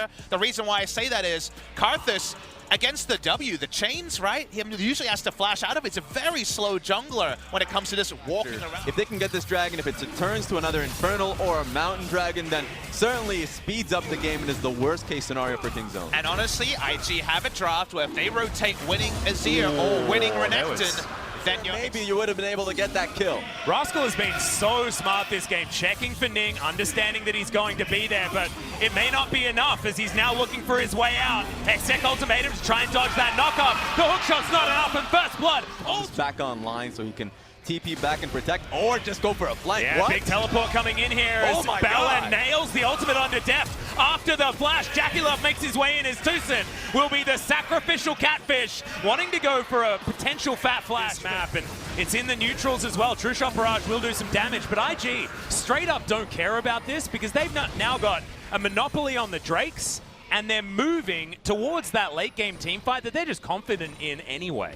here. The reason why I say that is Karthus, against the W, the chains, right? He usually has to flash out of it. It's a very slow jungler when it comes to just walking around. If they can get this dragon, if it turns to another Infernal or a Mountain Dragon, then certainly it speeds up the game and is the worst case scenario for Kingzone. And honestly, IG have a draft where if they rotate winning Azir or winning Renekton, then maybe you would have been able to get that kill. Rascal has been so smart this game, checking for Ning, understanding that he's going to be there, but it may not be enough as he's now looking for his way out. Hextech ultimatum to try and dodge that knockup. The hookshot's not enough, and first blood. He's back online so he can TP back and protect, or just go for a flank. Yeah, what? Big teleport coming in here as Bella nails the ultimate onto Deft. After the flash, JackeyLove makes his way in as Tucson will be the sacrificial catfish, wanting to go for a potential fat flash map, and it's in the neutrals as well. True Shot Barrage will do some damage, but IG straight up don't care about this because they've now got a monopoly on the Drakes, and they're moving towards that late game team fight that they're just confident in anyway.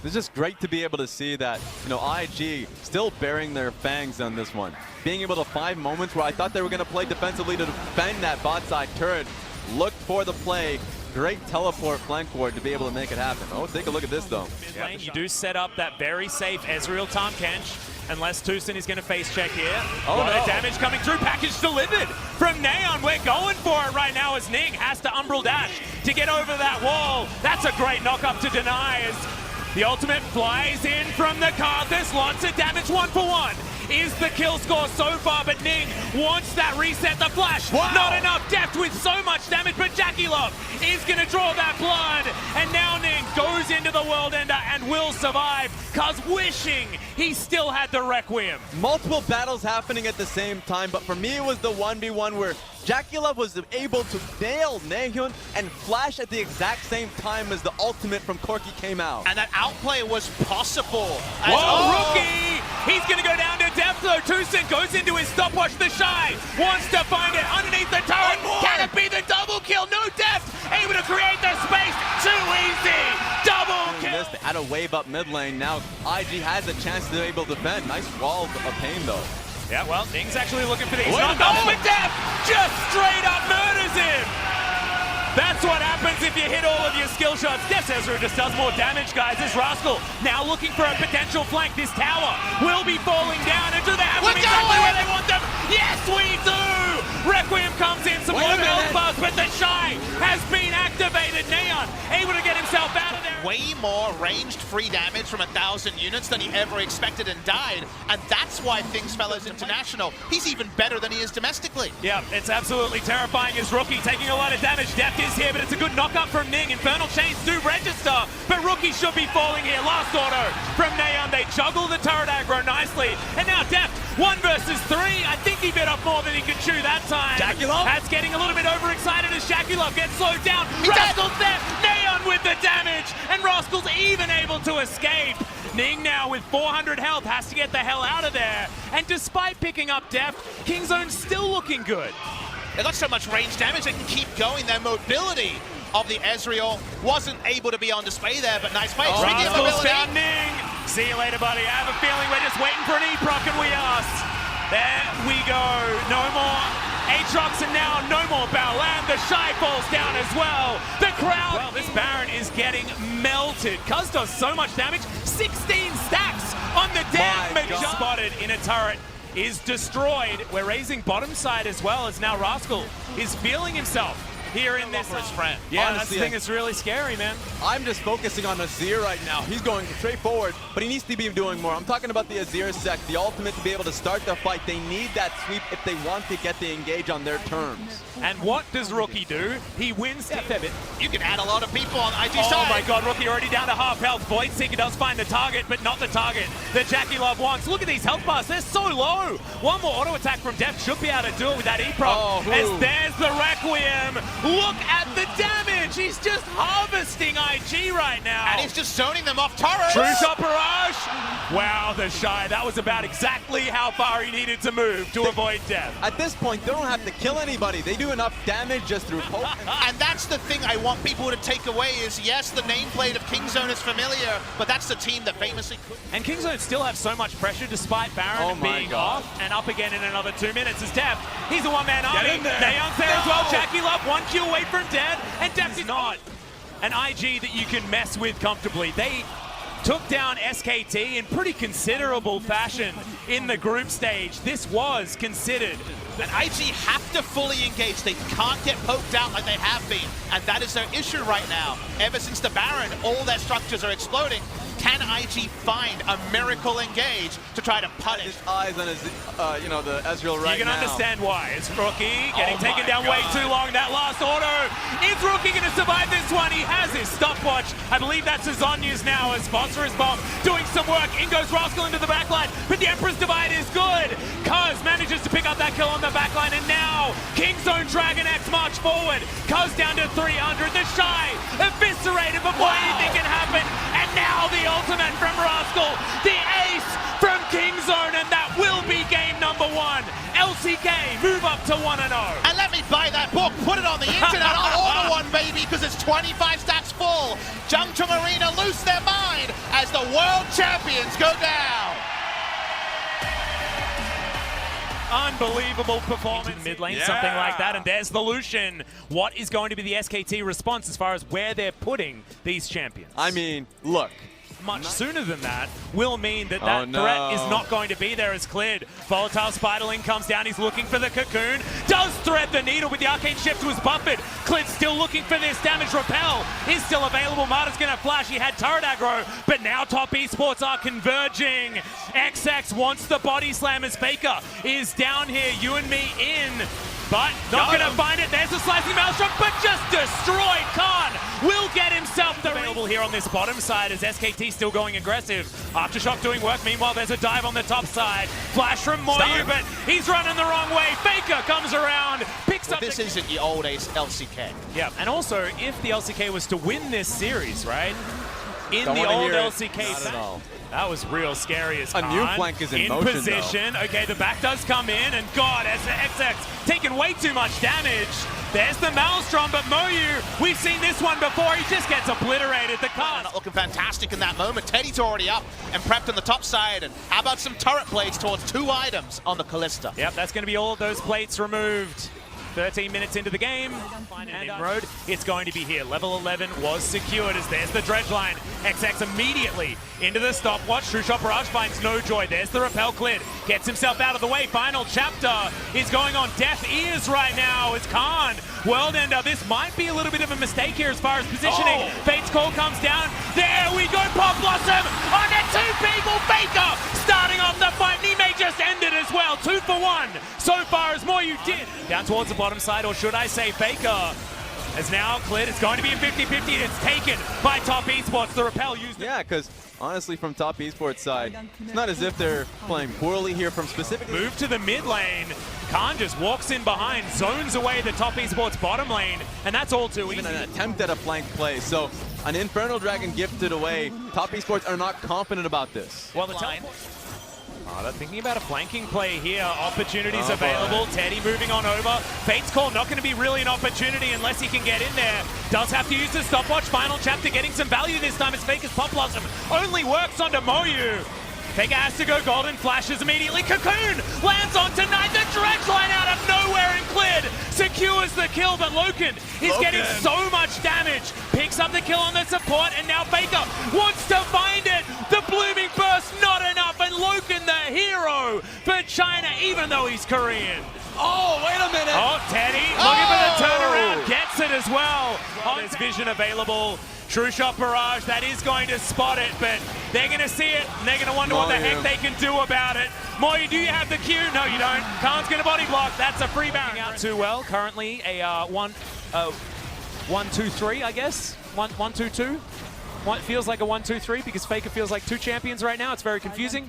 It's just great to be able to see that, you know, IG still bearing their fangs on this one. Being able to find moments where I thought they were going to play defensively to defend that bot side turret. Look for the play. Great teleport flank forward to be able to make it happen. Oh, take a look at this though. Mid lane, you do set up that very safe Ezreal Tahm Kench, unless Tucson is going to face check here. Oh, no. no. Damage coming through, package delivered from Neon. We're going for it right now as Ning has to Umbral Dash to get over that wall. That's a great knock up to deny as the ultimate flies in from the Karthus. Lots of damage, 1-for-1 is the kill score so far, but Ning wants that reset. The flash, not enough. Deft with so much damage, but JackeyLove is going to draw that blood, and now Ning goes into the World Ender and will survive, cause wishing he still had the Requiem. Multiple battles happening at the same time, but for me it was the 1v1 where JackeyLove was able to nail Naehyun and flash at the exact same time as the ultimate from Corki came out. And that outplay was possible. Whoa, Rookie! He's going to go down to Deft though. Tucson goes into his stopwatch. The Shy wants to find it underneath the turret. Can it be the double kill? No, Deft able to create the space. Too easy. Double kill. At a wave up mid lane. Now IG has a chance to be able to defend. Nice wall of pain though. Yeah, well, Ning's actually looking for these knockoffs, but Deft just straight up murders him. That's what happens if you hit all of your skill shots. Deft's Ezreal just does more damage, guys. This Rascal now looking for a potential flank. This tower will be falling down. And do they have them exactly where they want them? Yes, we do! Requiem comes in, some more build buzz, but the Shy has been activated. Neon able to get himself out of there. Way more ranged free damage from 1,000 units than he ever expected and died, and that's why things fell as international. He's even better than he is domestically. Yeah, it's absolutely terrifying as Rookie taking a lot of damage. Deft is here, but it's a good knock-up from Ning. Infernal Chains do register, but Rookie should be falling here. Last auto from Neon. They juggle the turret aggro nicely, and now Deft 1 versus 3. I think he bit off more than he could chew that time. JackeyLove? That's getting a little bit overexcited as JackeyLove gets slowed down. Rascal's there. Neon with the damage, and Rascal's even able to escape. Ning now with 400 health has to get the hell out of there. And despite picking up Deft, Kingzone's still looking good. They got so much range damage they can keep going. Their mobility of the Ezreal wasn't able to be on display there, but nice play. Rascal's found Ning. See you later, buddy. I have a feeling we're just waiting for an E-proc, and we are. There we go. No more Aatrox, and now no more Balan. The Shy falls down as well. The crowd. Well, this Baron is getting melted. Cuz does so much damage. 16 stacks on the damage. Spotted in a turret is destroyed. We're raising bottom side as well as now Rascal is feeling himself here in this. His friend. Yeah, Honestly, that's the thing that's really scary, man. I'm just focusing on Azir right now. He's going straight forward, but he needs to be doing more. I'm talking about the Azir sec, the ultimate to be able to start the fight. They need that sweep if they want to get the engage on their terms. And what does Rookie do? He wins to Febit. You can add a lot of people on IG Oh side. my god, Rookie already down to half health. Voidseeker does find the target, but not the target that JackeyLove wants. Look at these health bars, they're so low. One more auto attack from Deft should be able to do it with that E-proc. As there's the Requiem. Look at the damage. He's just harvesting IG right now. And he's just zoning them off turrets. True Shot Barrage. Wow, the Shy. That was about exactly how far he needed to move to avoid death. At this point, they don't have to kill anybody. They do enough damage just through poke. And that's the thing I want people to take away is, yes, the nameplate of Kingzone is familiar, but that's the team that famously could. And Kingzone still have so much pressure despite Baron being off and up again in another 2 minutes as Deft. He's a one-man army. Neon's there as well. one kill away from dead, and Depth is not an IG that you can mess with comfortably. They took down SKT in pretty considerable fashion in the group stage. This was considered. And IG have to fully engage. They can't get poked out like they have been. And that is their issue right now. Ever since the Baron, all their structures are exploding. Can IG find a miracle engage to try to punish? His eyes on his, the Ezreal right now. You can understand why. It's Rookie getting taken down God. way too long. That last auto. Is Rookie going to survive this one? He has his stopwatch. I believe that's Azonya's now as Phosphorus Bomb doing some work. In goes Rascal into the backline, but the Emperor's Divide is good. Kaz manages to pick up that kill on the backline, and now Kingzone Dragon X march forward. Kaz down to 300. The Shy eviscerated before anything can happen, and now the ultimate from Rascal, the ace from Kingzone, and that will be game number 1. LCK move up to 1-0. And let me buy that book, put it on the internet, I'll order one, baby, because it's 25 stacks full. Jungtum Arena lose their mind as the world champions go down. Unbelievable performance. Mid lane, something like that, and there's the Lucian. What is going to be the SKT response as far as where they're putting these champions? I mean, look. Much sooner than that will mean that that threat is not going to be there as cleared. Volatile Spiderling comes down, he's looking for the cocoon, does thread the needle with the Arcane Shift, was buffered. Clid's still looking for this damage. Repel is still available. Marta's gonna flash, he had turret aggro, but now top esports are converging. XX wants the body slam as Faker is down here, you and me in. But not going to find it. There's a slicing maelstrom, but just destroyed. Khan will get himself the available here on this bottom side as SKT still going aggressive. Aftershock doing work. Meanwhile, there's a dive on the top side. Flash from Moyu, but he's running the wrong way. Faker comes around, picks up. This isn't the old ace LCK. Yeah, and also if the LCK was to win this series, right? In Don't the wanna old hear it. LCK. Not at all. That was real scary as A Khan new flank is in motion, position. Though. Okay, the back does come in, and God, as the XX taking way too much damage. There's the Maelstrom, but Moyu, we've seen this one before. He just gets obliterated. The Khan not looking fantastic in that moment. Teddy's already up and prepped on the top side. And how about some turret plates towards 2 items on the Callista? Yep, that's going to be all of those plates removed. 13 minutes into the game, and Inroad, it's going to be here. Level 11 was secured as there's the dredge line. XX immediately into the stopwatch. True Shot Barrage finds no joy. There's the repel cleared. Gets himself out of the way. Final chapter is going on deaf ears right now as Khan. World Ender, this might be a little bit of a mistake here as far as positioning. Fate's call comes down. There we go, Pop Blossom on the 2 people. Faker starting off the fight. And he may just end it as well. 2 for 1 so far as Moyu did. Down towards the bottom side, or should I say Faker is now cleared. It's going to be a 50-50. It's taken by Top Esports. The repel used it. Yeah, because honestly, from Top Esports side, it's not as if they're playing poorly here from specifically. Move to the mid lane. Khan just walks in behind, zones away the Top Esports bottom lane, and that's all too easy. Even an attempt at a flank play. So an Infernal Dragon gifted away. Top Esports are not confident about this. Well, the teleport. They're thinking about a flanking play here. Opportunities available. Teddy moving on over. Fate's call not going to be really an opportunity unless he can get in there. Does have to use the stopwatch. Final chapter getting some value this time as Faker's Pop Blossom only works onto Moyu. Faker has to go golden, flashes immediately. Cocoon lands on tonight. The dredge line out of nowhere and cleared. Secures the kill, but Loken is getting so much damage. Picks up the kill on the support, and now Faker wants to find it. The blooming burst, not enough, and Loken the hero for China, even though he's Korean. Oh, wait a minute. Oh, Teddy looking for the turnaround, gets it as well. There's vision available. True Shot Barrage, that is going to spot it, but they're going to see it, and they're going to wonder what the heck they can do about it. Moyu, do you have the Q? No, you don't. Khan's going to body block. That's a free Baron. Out too well. Currently a 1-2-3, I guess. 1-2-2. Feels like a 1-2-3 because Faker feels like 2 champions right now. It's very confusing.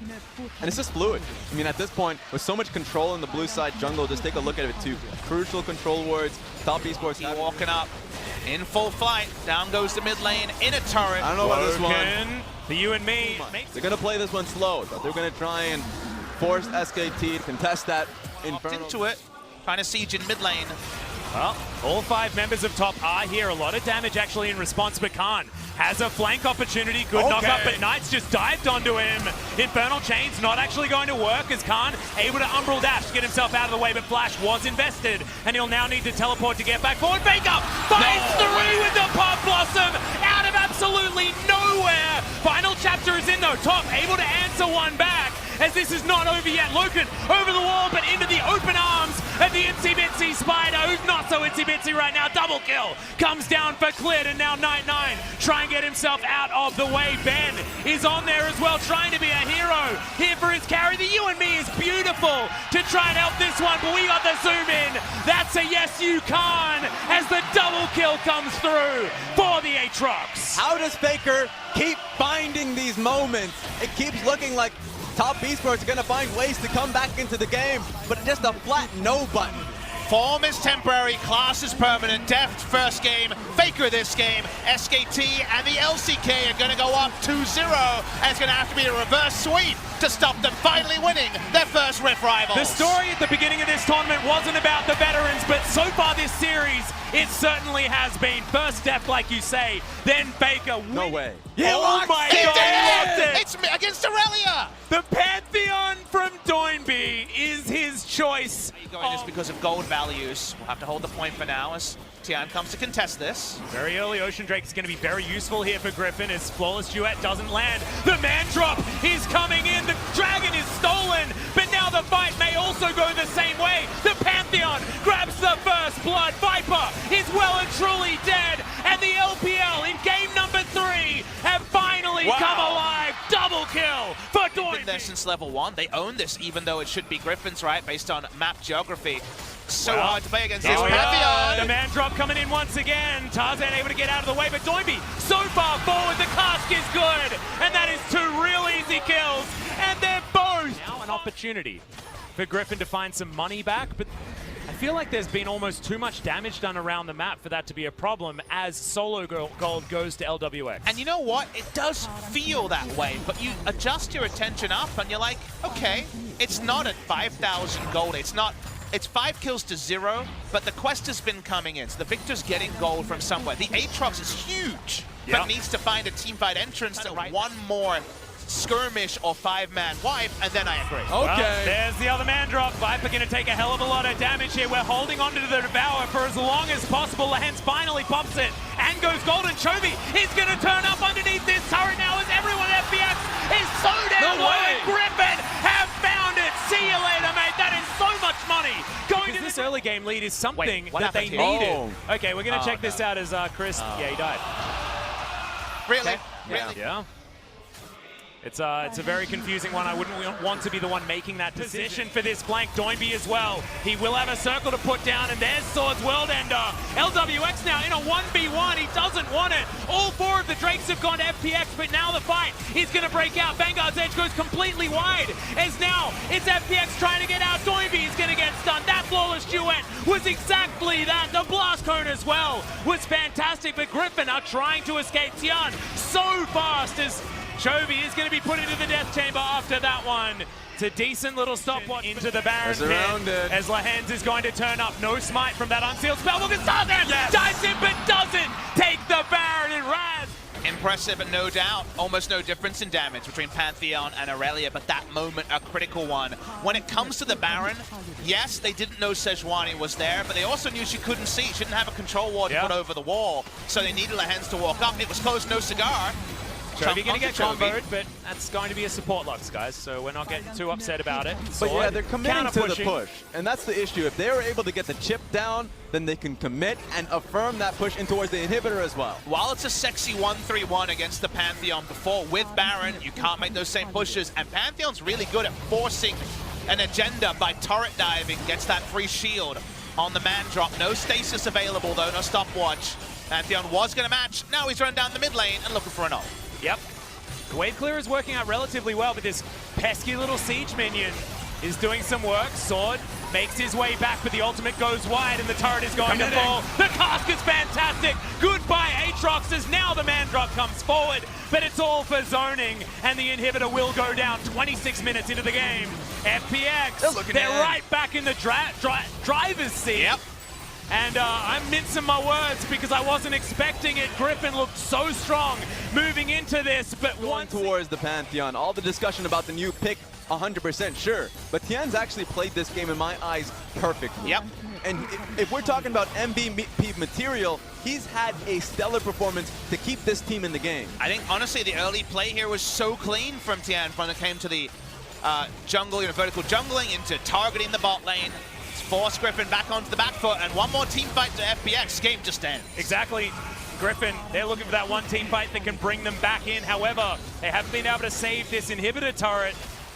And it's just fluid. I mean, at this point, with so much control in the blue side jungle, just take a look at it too. Crucial control wards. Top Esports walking up in full flight. Down goes the mid lane in a turret. I don't know about this one. The you and me. They're going to play this one slow, but they're going to try and force SKT to contest that Infernal. Into it, trying to siege in mid lane. Well, all 5 members of top are here. A lot of damage actually in response, but Khan has a flank opportunity. Good knock-up, but Knights just dived onto him. Infernal Chain's not actually going to work as Khan able to umbral dash to get himself out of the way, but Flash was invested, and he'll now need to teleport to get back forward. Faker finds through with the Pop Blossom out of absolutely nowhere. Final chapter is in though. Top able to answer one back, as this is not over yet. Loken over the wall, but into the open arms of the Itsy Bitsy Spider, who's not so Itsy Bitsy right now. Double kill comes down for Clit, and now Night9 trying to get himself out of the way. Ben is on there as well, trying to be a hero here for his carry. The you and me is beautiful to try and help this one, but we got the zoom in. That's a yes you can, as the double kill comes through for the Aatrox. How does Faker keep finding these moments? It keeps looking like Top Esports are going to find ways to come back into the game, but just a flat no button. Form is temporary, class is permanent. Deft first game, Faker this game. SKT and the LCK are going to go up 2-0, and it's going to have to be a reverse sweep to stop them finally winning their first Rift Rivals. The story at the beginning of this tournament wasn't about the veterans, but so far this series, it certainly has been. First Deft, like you say, then Faker. No way. Oh my He God, did he locked it! it! It's against Aurelia! The Pantheon from Doinby is his choice. Going just because of gold values. We'll have to hold the point for now as Tian comes to contest this. Very early Ocean Drake is going to be very useful here for Griffin as Flawless Duet doesn't land. The man drop is coming in. The dragon is stolen, but now the fight may also go the same way. The Pantheon grabs the first blood. Viper is well and truly dead, and the LPL in game number 3 have finally come alive. Double kill for Doinby. Been there since level 1. They own this, even though it should be Griffin's, right, based on map geography. So hard to play against this Pantheon. The man drop coming in once again. Tarzan able to get out of the way, but Doinby so far forward. The cask is good, and that is 2 real easy kills, and they're both. Now an opportunity for Griffin to find some money back, but I feel like there's been almost too much damage done around the map for that to be a problem as solo gold goes to LWX. And you know what? It does feel that way, but you adjust your attention up and you're like, okay, it's not at 5,000 gold. It's 5 kills to 0, but the quest has been coming in. So the Victor's getting gold from somewhere. The Aatrox is huge, but needs to find a teamfight entrance to one more skirmish or 5-man wipe, and then I agree. Well, there's the other man drop. Viper going to take a hell of a lot of damage here. We're holding on to the Devour for as long as possible. Lehens finally pops it and goes golden. Chovy is going to turn up underneath this turret now as everyone at FPX is so down low, and Griffin have found it. See you later, mate. That is so much money. Going to this early game lead is something that they needed. Okay, we're going to check this out as Chris. Yeah, he died. Really? Okay. Really? Yeah. It's a very confusing one. I wouldn't want to be the one making that decision for this flank. Doinby as well. He will have a circle to put down, and there's Swords World Ender. LWX now in a 1v1. He doesn't want it. All 4 of the Drakes have gone to FPX, but now the fight is going to break out. Vanguard's edge goes completely wide, as now it's FPX trying to get out. Doinby is going to get stunned. That Flawless Duet was exactly that. The Blast Cone as well was fantastic, but Griffin are trying to escape Tian so fast as Chovy is going to be put into the death chamber after that one. It's a decent little stopwatch into the Baron pit as Lehens is going to turn up. No smite from that unsealed spellbook. And Tarzan dives in but doesn't take the Baron, and Raz. Impressive, and no doubt, almost no difference in damage between Pantheon and Aurelia, but that moment, a critical one. When it comes to the Baron, yes, they didn't know Sejuani was there, but they also knew she couldn't see. She didn't have a control ward to put over the wall, so they needed Lehens to walk up. It was close, no cigar. Chovy going to get comboed, but that's going to be a support Lux, guys, so we're not getting too upset about it. But yeah, they're committing to the push, and that's the issue. If they were able to get the chip down, then they can commit and affirm that push in towards the inhibitor as well. While it's a sexy 1-3-1 against the Pantheon before, with Baron, you can't make those same pushes, and Pantheon's really good at forcing an agenda by turret diving, gets that free shield on the man drop. No stasis available though, no stopwatch. Pantheon was going to match, now he's run down the mid lane and looking for an ult. Yep. Wave clear is working out relatively well, but this pesky little siege minion is doing some work. Sword makes his way back, but the ultimate goes wide and the turret is going to fall. The cask is fantastic. Goodbye, Aatrox, as now the man drop comes forward, but it's all for zoning, and the inhibitor will go down 26 minutes into the game. FPX, they're right back in the driver's seat. Yep. And I'm mincing my words because I wasn't expecting it. Griffin looked so strong moving into this, but Going towards the Pantheon, all the discussion about the new pick, 100% sure, but Tian's actually played this game in my eyes perfectly. Yep. And if we're talking about MVP material, he's had a stellar performance to keep this team in the game. I think, honestly, the early play here was so clean from Tian when it came to the jungle, vertical jungling into targeting the bot lane. Force Griffin back onto the back foot, and one more team fight to FPX. Game just ends. Exactly. Griffin, they're looking for that one team fight that can bring them back in. However, they haven't been able to save this inhibitor turret.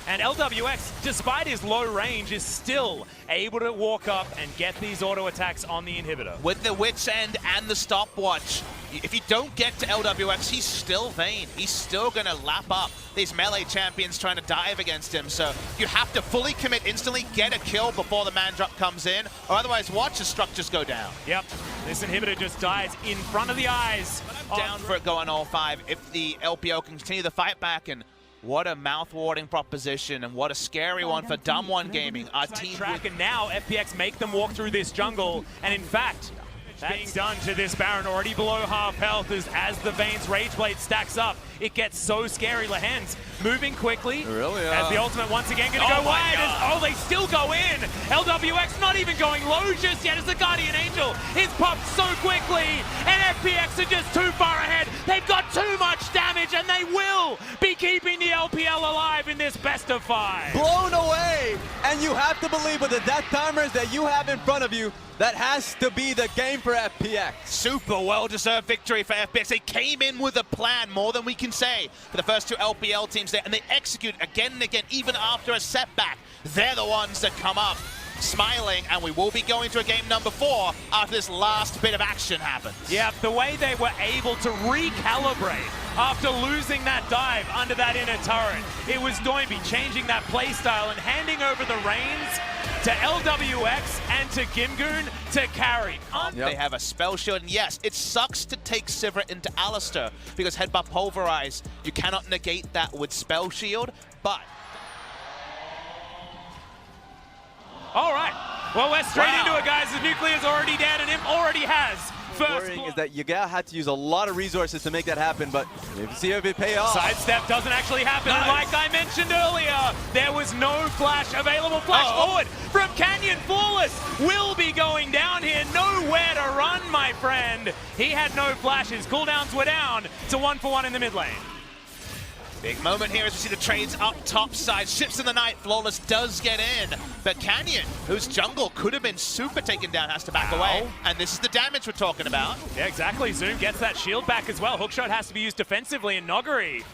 And LWX, despite his low range, is still able to walk up and get these auto attacks on the inhibitor. With the Wit's End and the stopwatch, if you don't get to LWX, he's still Vayne. He's still going to lap up these melee champions trying to dive against him. So you have to fully commit instantly, get a kill before the man drop comes in, or otherwise watch the structures go down. Yep, this inhibitor just dies in front of the eyes. Down for it going all 5 if the LPL can continue the fight back, and what a mouth-watering proposition, and what a scary one for Dumb One Gaming. Our team track, and now FPX make them walk through this jungle, and in fact, that's being done to this Baron, already below half health as the Vayne's Rage Blade stacks up. It gets so scary. Lahen's moving quickly. Really? As the ultimate once again going to go wide. They still go in. LWX not even going low just yet as the Guardian Angel is popped so quickly. And FPX are just too far ahead. They've got too much damage, and they will be keeping the LPL alive in this best of 5. Blown away! And you have to believe with the death timers that you have in front of you, that has to be the game for FPX. Super well-deserved victory for FPX. They came in with a plan, more than we can say, for the first 2 LPL teams there, and they execute again and again, even after a setback. They're the ones that come up smiling, and we will be going to a game number 4 after this last bit of action happens. Yeah, the way they were able to recalibrate after losing that dive under that inner turret, it was going to be changing that playstyle and handing over the reins to LWX and to Gimgoon to carry. They have a spell shield, and yes, it sucks to take Sivir into Alistar because Headbutt Pulverize, you cannot negate that with spell shield, but... All right, well, we're straight into it, guys. The Nuclear's already dead, and him already has first. Worrying is that Yagao had to use a lot of resources to make that happen, but you see if it pay off. Sidestep doesn't actually happen. Nice. Like I mentioned earlier, there was no flash available. Flash forward from Canyon. Flawless will be going down here. Nowhere to run, my friend. He had no flashes. Cooldowns were down to 1-for-1 in the mid lane. Big moment here as we see the trades up top side. Ships in the night. Flawless does get in. But Canyon, whose jungle could have been super taken down, has to back away. And this is the damage we're talking about. Yeah, exactly. Zoom gets that shield back as well. Hookshot has to be used defensively, and Noguri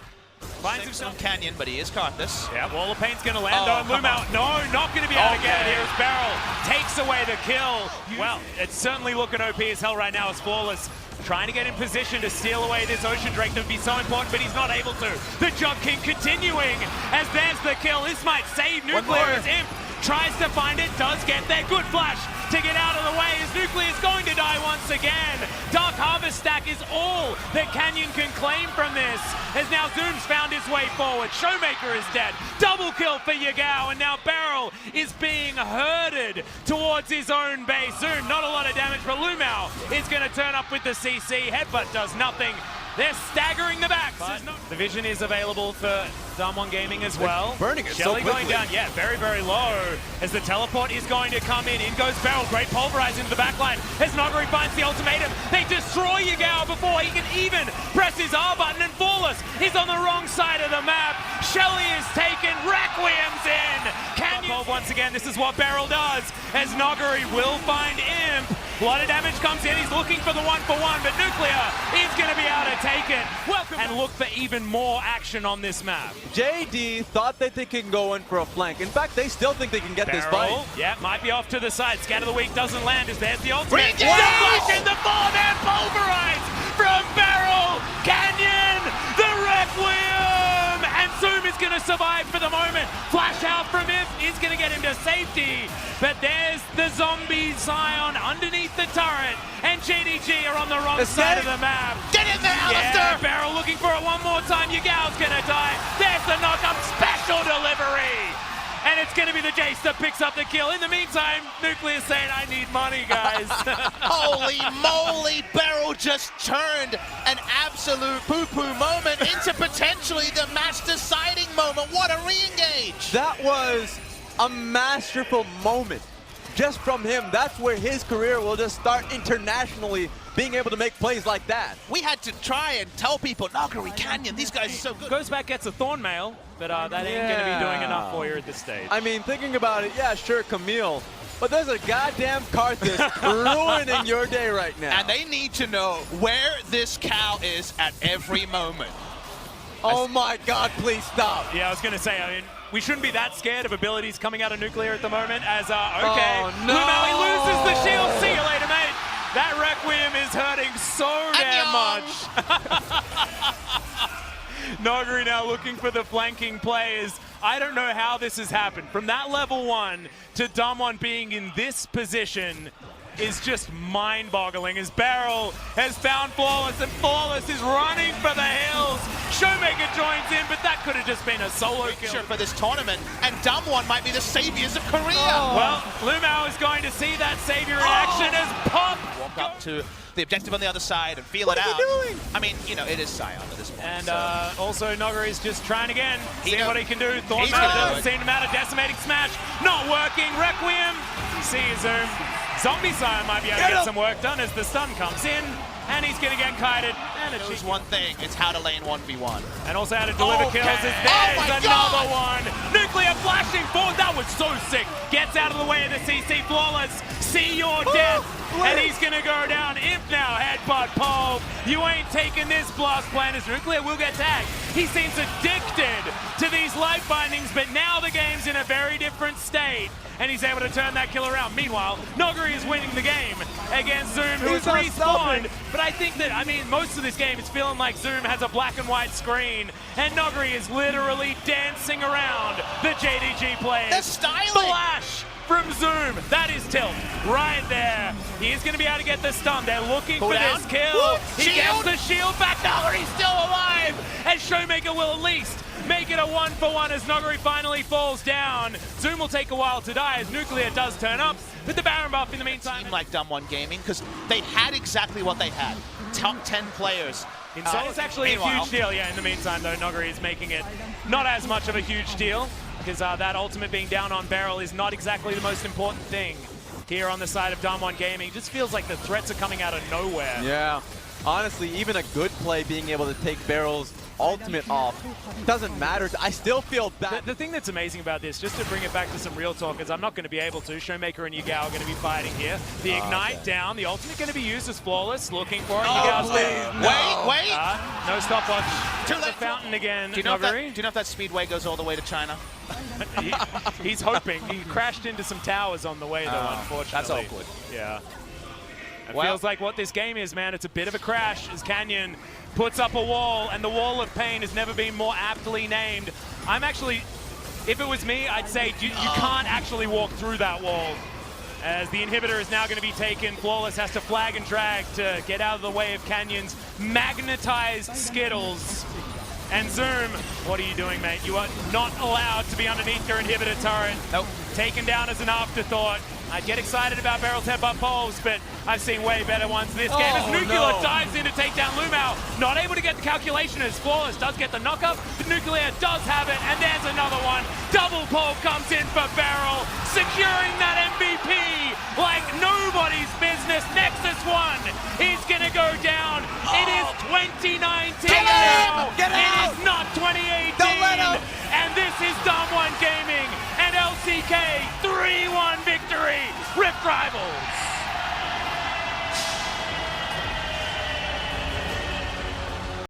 finds himself on Canyon, but he is Karthus. Yeah, Wall of Pain's going to land on Lumao. No, not going to be able to get it here as Beryl takes away the kill. Well, it's certainly looking OP as hell right now as Flawless trying to get in position to steal away this Ocean Drake that would be so important, but he's not able to. The Jug King continuing as there's the kill. This might save Nuclear as Imp tries to find it, does get there. Good flash to get out of the way as Nuclear is going to die once again. Dark Harvest stack is all that Canyon can claim from this, as now Zoom's found his way forward. Showmaker is dead. Double kill for Yagao, and now Beryl is being herded towards his own base. Zoom, not a lot of damage, but Lumao is going to turn up with the CC. Headbutt does nothing. They're staggering the backs. The vision is available for Dumb One Gaming as well. Burning it Shelly so going down, yeah, very, very low. As the teleport is going to come in. In goes Beryl, great pulverize into the backline. As Noguri finds the ultimatum, they destroy Yagao before he can even press his R button, and Flawless is on the wrong side of the map. Shelly is taken, Requiem's in. Canyon once again, this is what Beryl does, as Noguri will find Imp. A lot of damage comes in, he's looking for the 1-for-1, but Nuclear is going to be able to take it. And look for even more action on this map. JD thought that they can go in for a flank. In fact, they still think they can get this fight. Yeah, might be off to the side. Scatter the Weak doesn't land as there's the ultimate. Flash in the forehand, pulverize from Beryl. Canyon, the Requiem, and Zoom is going to survive for the moment. Flash out from him is going to get him to safety, but there's the zombie Zion underneath the turret, and GDG are on the wrong side of the map. Get in there, Alistar! Yeah, Beryl looking for it one more time. Yagao's going to die. There's the knock-up special delivery. and it's going to be the Jace that picks up the kill. In the meantime, Nuclear saying, I need money, guys. Holy moly, Beryl just turned an absolute poo-poo moment into potentially the match-deciding moment. What a re-engage! That was a masterful moment. Just from him, that's where his career will just start internationally, being able to make plays like that. We had to try and tell people, Nagari, Canyon, these guys are so good. Goes back, gets a Thorn Mail, but that ain't going to be doing enough for you at this stage. I mean, thinking about it, yeah, sure, Camille, but there's a goddamn Karthus ruining your day right now. And they need to know where this cow is at every moment. Oh my God, please stop. Yeah, I was going to say, I mean, we shouldn't be that scared of abilities coming out of Nuclear at the moment as, okay, Oh, no. Lumali loses the shield. See you later, mate. That Requiem is hurting so damn much. Nagari now looking for the flanking plays. I don't know how this has happened. From that level 1 to Damwon being in this position is just mind-boggling as Beryl has found Flawless, and Flawless is running for the hills. Showmaker joins in, but that could have just been a solo kill For this tournament, and Damwon might be the saviors of Korea. Well, Lumao is going to see that savior in action as Pop Walk up to the objective on the other side and feel it out. What are you doing? I mean, you know, it is Sion at this point. And so. also Nagari is just trying again, seeing knows. what he can do. Thorn He's gonna doesn't do it. seem to matter. Decimating smash, not working. Requiem, see you Zoom. Zombie Sion might be able to get some work done as the stun comes in, and he's going to get kited. And a There's cheeky one thing, it's how to lane 1v1. And also how to deliver Okay. kills as Oh there's my another God. one. Nuclear flashing forward, that was so sick. Gets out of the way of the CC Flawless. See your death. And he's gonna go down. Imp now, headbutt pole. You ain't taking this blast plan as Nuclear will get tagged. He seems addicted to these life bindings, but now the game's in a very different state. And he's able to turn that kill around. Meanwhile, Nagari is winning the game against Zoom, who has respawned. But I think that, I mean, most of this game is feeling like Zoom has a black and white screen, and Nagari is literally dancing around the JDG players. They're styling. Flash from Zoom. That is tilt right there. He is going to be able to get the stun. They're looking Pull for down. this kill. Woo! He gets Shield. the shield back. Nagari's still alive. And Showmaker will at least make it a 1-for-1 as Nagari finally falls down. Zoom will take a while to die as Nuclear does turn up. With the Baron buff in the meantime. Team like Damwon Gaming, because they had exactly what they had. Top 10 players. So it's actually a Meanwhile- huge deal. Yeah, in the meantime, though, Nagari is making it not as much of a huge deal because that ultimate being down on Beryl is not exactly the most important thing here on the side of Damwon Gaming. It just feels like the threats are coming out of nowhere. Yeah, honestly, even a good play being able to take Beryl's ultimate off doesn't matter. I still feel bad. The thing that's amazing about this, just to bring it back to some real talk, is I'm not going to be able to. Showmaker and Yugao are going to be fighting here. The Ignite down, the ultimate going to be used as Flawless, looking for it. Yugao's there. Wait. No stopwatch. Too The late. fountain again. Do you know if Nagari. that speedway goes all the way to China? He's hoping. He crashed into some towers on the way, though, unfortunately. That's awkward. Yeah. It Well- feels like what this game is, man. It's a bit of a crash as Canyon puts up a wall, and the Wall of Pain has never been more aptly named. I'm actually, if it was me, I'd say you can't actually walk through that wall. As the inhibitor is now going to be taken, Flawless has to flag and drag to get out of the way of Canyon's magnetized Skittles. And Zoom, what are you doing, mate? You are not allowed to be underneath your inhibitor turret. Nope. Taken down as an afterthought. I'd get excited about Beryl's headbutt poles, but I've seen way better ones this game. As Nuclear dives in to take down Lumao. Not able to get the calculation as Flawless does get the knockup, but Nuclear does have it, and there's another one. Double pole comes in for Beryl, securing that MVP like nobody's business. Nexus 1 is gonna go down. It is 2019 now. Get It out! is not 2018. Don't let him! And this is Damwon Gaming and LCK 3-1 victory. Rift Rivals.